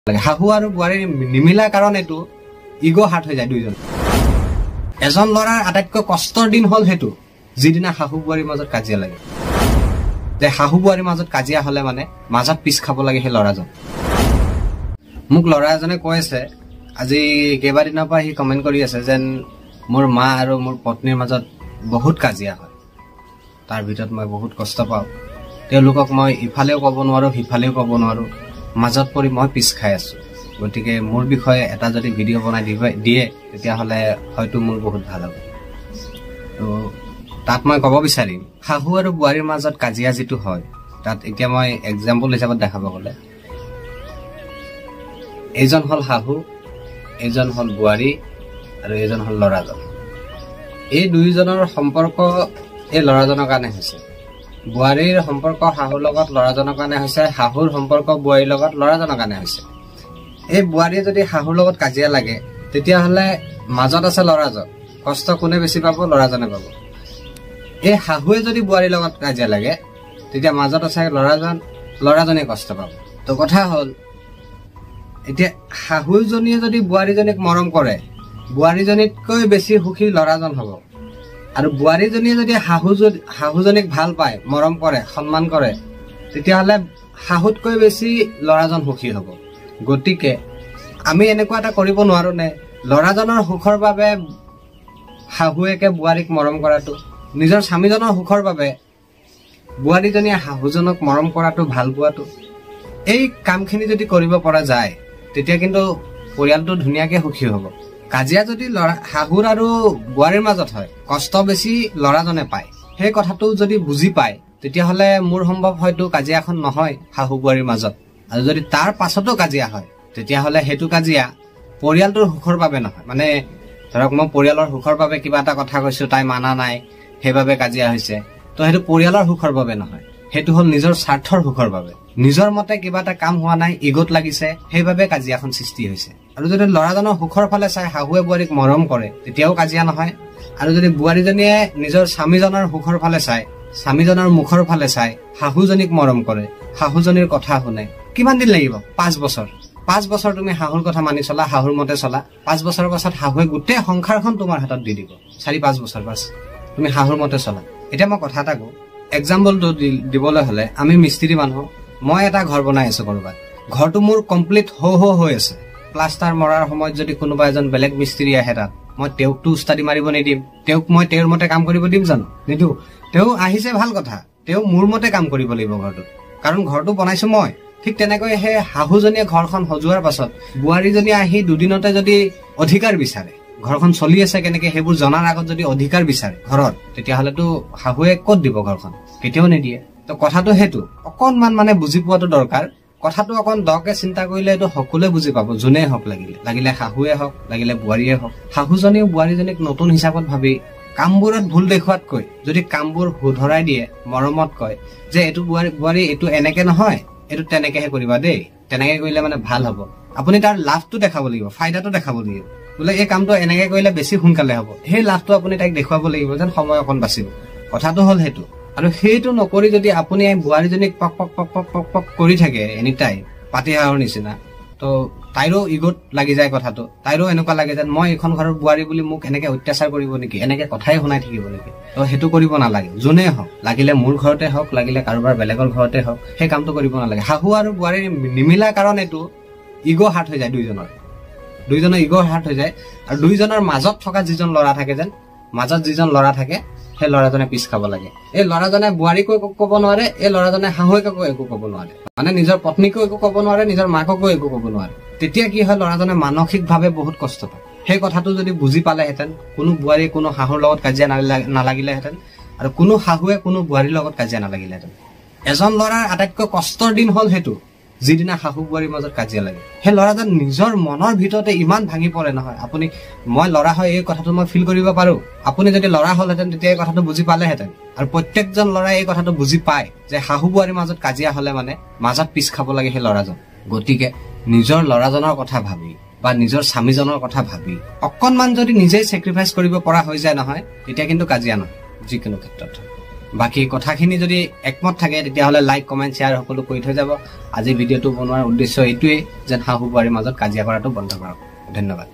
শাহু আৰু বোৱাৰীৰ নিমিলা কাৰণ এইটো ইগো হাৰ্ট হৈ যায় দুইজন। এজন ল'ৰাৰ আটাইতকৈ কষ্টৰ দিন হ'ল সেইটো যিদিনা শাহু বোৱাৰীৰ মাজত কাজিয়া লাগে। যে শাহু বোৱাৰীৰ মাজত কাজিয়া হলে মানে মাজত পিছ খাব লাগে সেই ল'ৰাজন। মোক ল'ৰা এজনে কৈ আছে আজি কেইবাদিনৰ পৰা সি কমেণ্ট কৰি আছে যেন মোৰ মা আৰু মোৰ পত্নীৰ মাজত বহুত কাজিয়া হয়, তাৰ ভিতৰত মই বহুত কষ্ট পাওঁ, তেওঁলোকক মই ইফালেও ক'ব নোৱাৰো সিফালেও ক'ব নোৱাৰো, মাজত পৰি মই পিছ খাই আছো। গতিকে মোৰ বিষয়ে এটা যদি ভিডিঅ' বনাই দিয়ে তেতিয়াহ'লে হয়তো মোৰ বহুত ভাল হ'ব। তো তাত মই ক'ব বিচাৰিম শাহু আৰু বোৱাৰীৰ মাজত কাজিয়া যিটো হয় তাত এতিয়া মই এক্সাম্পল হিচাপত দেখাব গ'লে এইজন হ'ল শাহু, এইজন হ'ল বোৱাৰী আৰু এইজন হ'ল ল'ৰাজন। এই দুয়োজনৰ সম্পৰ্ক এই ল'ৰাজনৰ কাৰণে হৈছে। বোৱাৰীৰ সম্পৰ্ক শাহুৰ লগত ল'ৰাজনৰ কাৰণে হৈছে, শাহুৰ সম্পৰ্ক বোৱাৰীৰ লগত ল'ৰাজনৰ কাৰণে হৈছে। এই বোৱাৰীয়ে যদি শাহুৰ লগত কাজিয়া লাগে তেতিয়াহ'লে মাজত আছে ল'ৰাজন, কষ্ট কোনে বেছি পাব? ল'ৰাজনে পাব। এই শাহুৱে যদি বোৱাৰীৰ লগত কাজিয়া লাগে তেতিয়া মাজত আছে ল'ৰাজন, ল'ৰাজনে কষ্ট পাব। তো কথা হ'ল এতিয়া শাহুজনীয়ে যদি বোৱাৰীজনীক মৰম কৰে বোৱাৰীজনীতকৈ বেছি সুখী ল'ৰাজন হ'ব, আৰু বোৱাৰীজনীয়ে যদি শাহুজনীক ভাল পায়, মৰম কৰে, সন্মান কৰে তেতিয়াহ'লে শাহুতকৈ বেছি ল'ৰাজন সুখী হ'ব। গতিকে আমি এনেকুৱা এটা কৰিব নোৱাৰো নে ল'ৰাজনৰ সুখৰ বাবে শাহুৱেকে বোৱাৰীক মৰম কৰাটো, নিজৰ স্বামীজনৰ সুখৰ বাবে বোৱাৰীজনীয়ে শাহুজনক মৰম কৰাটো, ভাল পোৱাটো, এই কামখিনি যদি কৰিব পৰা যায় তেতিয়া কিন্তু পৰিয়ালটো ধুনীয়াকে সুখী হ'ব। কাজিয়া যদি শাহুৰ আৰু বোৱাৰীৰ মাজত হয় কষ্ট বেছি ল'ৰাজনে পায়, সেই কথাটো যদি বুজি পায় তেতিয়াহ'লে মোৰ সম্ভৱ হয়তো কাজিয়াখন নহয় শাহু বোৱাৰীৰ মাজত। আৰু যদি তাৰ পাছতো কাজিয়া হয় তেতিয়াহ'লে সেইটো কাজিয়া পৰিয়ালটোৰ সুখৰ বাবে নহয়। মানে ধৰক মই পৰিয়ালৰ সুখৰ বাবে কিবা এটা কথা কৈছো, তাই মানা নাই সেইবাবে কাজিয়া হৈছে, তো সেইটো পৰিয়ালৰ সুখৰ বাবে নহয়, সেইটো হ'ল নিজৰ স্বাৰ্থৰ সুখৰ বাবে। নিজৰ মতে কিবা এটা কাম হোৱা নাই, ইগোত লাগিছে, সেইবাবে কাজিয়াখন সৃষ্টি হৈছে। আৰু যদি ল'ৰাজনৰ সুখৰ ফালে চাই শাহুৱে বোৱাৰীক মৰম কৰে তেতিয়াও কাজিয়া নহয়। আৰু যদি বোৱাৰীজনীয়ে নিজৰ স্বামীজনৰ সুখৰ ফালে চাই, স্বামীজনৰ মুখৰ ফালে চাই শাহুজনীক মৰম কৰে, শাহুজনীৰ কথা শুনে, কিমান দিন লাগিব? 5 বছৰ। 5 বছৰ তুমি শাহুৰ কথা মানি চলা, শাহুৰ মতে চলা, 5 বছৰৰ পাছত শাহুৱে গোটেই সংসাৰখন তোমাৰ হাতত দি দিব। 4-5 বছৰ পাছ তুমি শাহুৰ মতে চলা। এতিয়া মই কথা এটা কওঁ, এক্সাম্পলটো দিবলৈ হলে আমি মিস্ত্ৰী মানুহ, মই এটা ঘৰ বনাই আছো কৰবাত, ঘৰটো মোৰ কমপ্লিট হৈ আছে, প্লাষ্টাৰ মৰাৰ সময়ত যদি কোনোবা এজন বেলেগ মিস্ত্ৰী আহে তাত, মই তেওঁকতো উস্তাদি মাৰিব নিদিম, তেওঁক মই তেওঁৰ মতে কাম কৰিব দিম জানো? নিদিওঁ। তেওঁ আহিছে ভাল কথা, তেওঁ মোৰ মতে কাম কৰিব লাগিব ঘৰটোত, কাৰণ ঘৰটো বনাইছো মই। ঠিক তেনেকৈ সেই শাহুজনীয়ে ঘৰখন সজোৱাৰ পাছত বোৱাৰীজনীয়ে আহি দুদিনতে যদি অধিকাৰ বিচাৰে, ঘৰখন চলি আছে কেনেকে সেইবোৰ জনাৰ আগত যদি অধিকাৰ বিচাৰে ঘৰত, তেতিয়াহ'লেতো শাহুৱে ক'ত দিব ঘৰখন? কেতিয়াও নিদিয়ে। তো কথাটো সেইটো অকণমান মানে বুজি পোৱাটো দৰকাৰ। কথাটো অকণ দকে চিন্তা কৰিলে এইটো সকলোৱে বুজি পাব, যোনেই হওক, লাগিলে শাহুৱে হওক, লাগিলে বোৱাৰীয়ে হওক। শাহুজনীও বোৱাৰীজনীক নতুন হিচাপত ভাবি কামবোৰত ভুল দেখুৱাতকৈ যদি কামবোৰ শুধৰাই দিয়ে, মৰমত কয় যে এইটো বোৱাৰী এইটো এনেকে নহয়, এইটো তেনেকেহে কৰিবা দেই, তেনেকে কৰিলে মানে ভাল হ'ব, আপুনি তাৰ লাভটো দেখাব লাগিব, ফাইদাটো দেখাব লাগিব, বোলে এই কামটো এনেকে কৰিলে বেছি সোনকালে হ'ব, সেই লাভটো আপুনি তাইক দেখুৱাব লাগিব যেন সময় অকণ বাচিব। কথাটো হ'ল সেইটো। আৰু সেইটো নকৰি যদি আপুনি বোৱাৰীজনীক পক পক পক পক পক পক কৰি থাকে এনি টাইম পাতিহাঁহৰ নিচিনা, তো তাইৰো ইগোত লাগি যায় কথাটো, তাইৰো এনেকুৱা লাগে যেন মই এইখন ঘৰৰ বোৱাৰী বুলি মোক এনেকে অত্যাচাৰ কৰিব নেকি, এনেকে কথাই শুনাই থাকিব নেকি। তো সেইটো কৰিব নালাগে, যোনেই হওক, লাগিলে মোৰ ঘৰতে হওক, লাগিলে কাৰোবাৰ বেলেগৰ ঘৰতে হওক, সেই কামটো কৰিব নালাগে। শাহু আৰু বোৱাৰীৰ নিমিলা কাৰণ এইটো ইগো হাৰ্ট হৈ যায়, দুইজনৰ ইগো হাৰ্ট হৈ যায়। আৰু দুইজনৰ মাজত থকা যিজন ল'ৰা থাকে, যেন মাজত যিজন ল'ৰা থাকে সেই ল'ৰাজনে পিছ খাব লাগে। এই ল'ৰাজনে বোৱাৰীকো একো ক'ব নোৱাৰে, এই ল'ৰাজনে শাহুৱেকো একো ক'ব নোৱাৰে, মানে নিজৰ পত্নীকো একো ক'ব নোৱাৰে, নিজৰ মাককো একো ক'ব নোৱাৰে। তেতিয়া কি হয়, ল'ৰাজনে মানসিকভাৱে বহুত কষ্ট পায়। সেই কথাটো যদি বুজি পালেহেঁতেন কোনো বোৱাৰীয়ে কোনো শাহুৰ লগত কাজিয়া নালাগিলেহেঁতেন, আৰু কোনো শাহুৱে কোনো বোৱাৰীৰ লগত কাজিয়া নালাগিলেহেঁতেন। এজন ল'ৰাৰ আটাইতকৈ কষ্টৰ দিন হ'ল সেইটো যিদিনা শাহু বোৱাৰীৰ মাজত কাজিয়া লাগে। সেই ল'ৰাজন নিজৰ মনৰ ভিতৰতে ইমান ভাঙি পৰে নহয়। মই ল'ৰা হয় এই কথাটো মই ফিল কৰিব পাৰো, আপুনি যদি ল'ৰা হলহেঁতেন তেতিয়া এই কথাটো বুজি পালেহেঁতেন। আৰু প্ৰত্যেকজন ল'ৰাই এই কথাটো বুজি পায় যে শাহু বোৱাৰীৰ মাজত কাজিয়া হলে মানে মাজত পিছ খাব লাগে সেই ল'ৰাজন। গতিকে নিজৰ ল'ৰাজনৰ কথা ভাবি বা নিজৰ স্বামীজনৰ কথা ভাবি অকণমান যদি নিজেই চেক্ৰিফাইচ কৰিব পৰা হৈ যায় নহয়, তেতিয়া কিন্তু কাজিয়া নহয় যিকোনো ক্ষেত্ৰত। বাকি কথাখিনি যদি একমত থাকে তেতিয়াহ'লে লাইক কমেণ্ট শ্বেয়াৰ সকলো কৰি থৈ যাব। আজি ভিডিঅ'টো বনোৱাৰ উদ্দেশ্য এইটোৱেই যেন শাহু বোৱাৰীৰ মাজত কাজিয়া কৰাটো বন্ধ কৰক। ধন্যবাদ।